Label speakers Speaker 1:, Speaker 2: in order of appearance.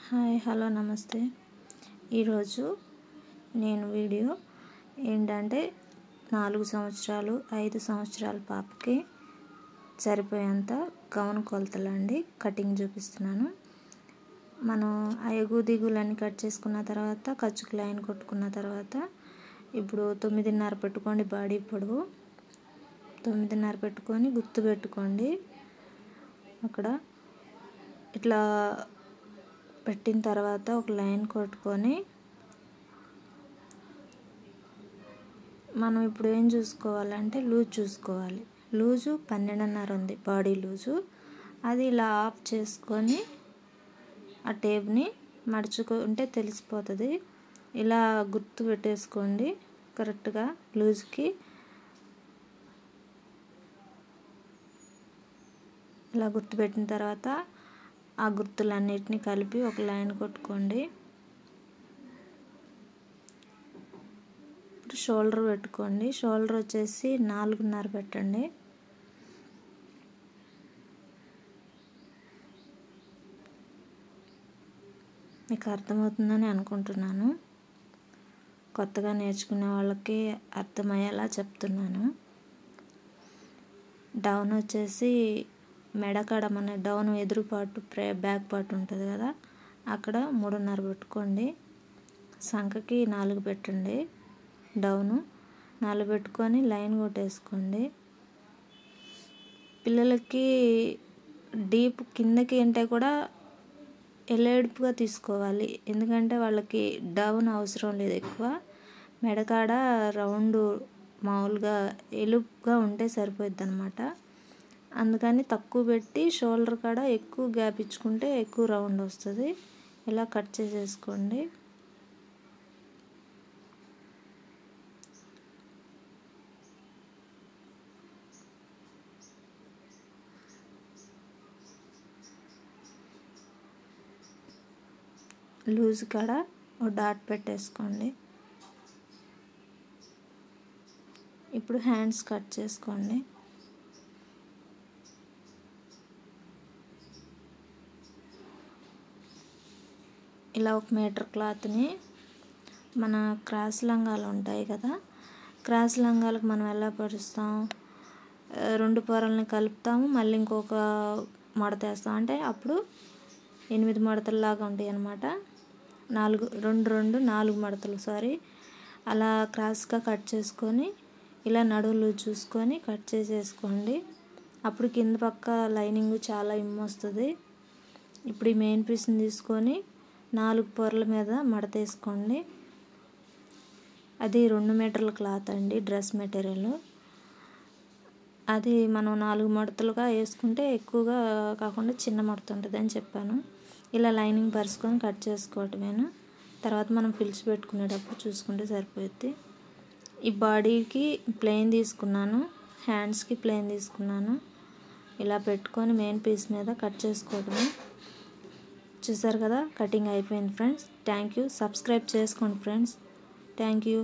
Speaker 1: Hi hello నమస్తే. ఈరోజు నేను వీడియో ఏంటంటే 4 సంవత్సరాలు 5 సంవత్సరాల పాపకి సరిపోయేంత గౌన్ కొలతలండి కటింగ్ చూపిస్తున్నాను. మనం ఎగు దిగులన్నీ కట్ చేసుకున్న తర్వాత ఖర్చుకు లైన్ కొట్టుకున్న తర్వాత ఇప్పుడు 9.5 పెట్టుకోండి. బాడీ పొడవు 9.5 పెట్టుకొని గుర్తు పెట్టుకోండి. అక్కడ ఇట్లా పెట్టిన తర్వాత ఒక లైన్ కొట్టుకొని మనం ఇప్పుడు ఏం చూసుకోవాలంటే లూజ్ చూసుకోవాలి. లూజు 12.5 ఉంది బాడీ లూజు. అది ఇలా ఆఫ్ చేసుకొని ఆ టేప్ని మడుచుకుంటే తెలిసిపోతుంది. ఇలా గుర్తు పెట్టేసుకోండి కరెక్ట్గా లూజ్కి. ఇలా గుర్తు పెట్టిన తర్వాత ఆ గుర్తులన్నిటిని కలిపి ఒక లైన్ కొట్టుకోండి. ఇప్పుడు షోల్డర్ పెట్టుకోండి. షోల్డర్ వచ్చేసి 4.5 పెట్టండి. మీకు అర్థమవుతుందని అనుకుంటున్నాను. కొత్తగా నేర్చుకునే వాళ్ళకి అర్థమయ్యేలా చెప్తున్నాను. డౌన్ వచ్చేసి మెడకాడ మన డౌన్ ఎదురు పార్ట్ బ్యాక్ పార్ట్ ఉంటుంది కదా, అక్కడ 3.5 పెట్టుకోండి. సంఖకి 4 పెట్టండి. డౌను 4 పెట్టుకొని లైన్ కొట్టేసుకోండి. పిల్లలకి డీప్ కిందకి అంటే కూడా ఎలేడుపుగా తీసుకోవాలి, ఎందుకంటే వాళ్ళకి డౌన్ అవసరం లేదు ఎక్కువ. మెడకాడ రౌండ్ మామూలుగా ఎలుపుగా ఉంటే సరిపోద్ది అన్నమాట. అందుకని తక్కువ పెట్టి షోల్డర్ కాడ ఎక్కువ గ్యాప్ ఇచ్చుకుంటే ఎక్కువ రౌండ్ వస్తుంది. ఇలా కట్ చేసేసుకోండి. లూజ్ కాడ ఒక డాట్ పెట్టేసుకోండి. ఇప్పుడు హ్యాండ్స్ కట్ చేసుకోండి. ఇలా 1 మీటర్ క్లాత్ని మన క్రాస్ లంగాలు ఉంటాయి కదా, క్రాస్ లంగాలకు మనం ఎలా పరుస్తాం, 2 పొరల్ని కలుపుతాము, మళ్ళీ ఇంకొక మడత వేస్తాం. అంటే అప్పుడు 8 మడతల్లాగా ఉంటాయి అన్నమాట. 4 మడతలు అలా క్రాస్గా కట్ చేసుకొని ఇలా నడువులు చూసుకొని కట్ చేసేసుకోండి. అప్పుడు కింద పక్క లైనింగ్ చాలా వస్తుంది. ఇప్పుడు ఈ మెయిన్ పీస్ని తీసుకొని 4 పొరల మీద మడత వేసుకోండి. అది 2 మీటర్ల క్లాత్ అండి, డ్రెస్ మెటీరియల్. అది మనం 4 మడతలుగా వేసుకుంటే ఎక్కువగా కాకుండా చిన్న మడత ఉంటుంది అని చెప్పాను. ఇలా లైనింగ్ పరుచుకొని కట్ చేసుకోవటమేను. తర్వాత మనం ఫిల్స్ పెట్టుకునేటప్పుడు చూసుకుంటే సరిపోద్ది. ఈ బాడీకి ప్లెయిన్ తీసుకున్నాను, హ్యాండ్స్కి ప్లెయిన్ తీసుకున్నాను. ఇలా పెట్టుకొని మెయిన్ పీస్ మీద కట్ చేసుకోవటమే. చూసారు కదా, కటింగ్ అయిపోయింది ఫ్రెండ్స్. Thank you. సబ్స్క్రైబ్ చేసుకోండి ఫ్రెండ్స్. Thank you.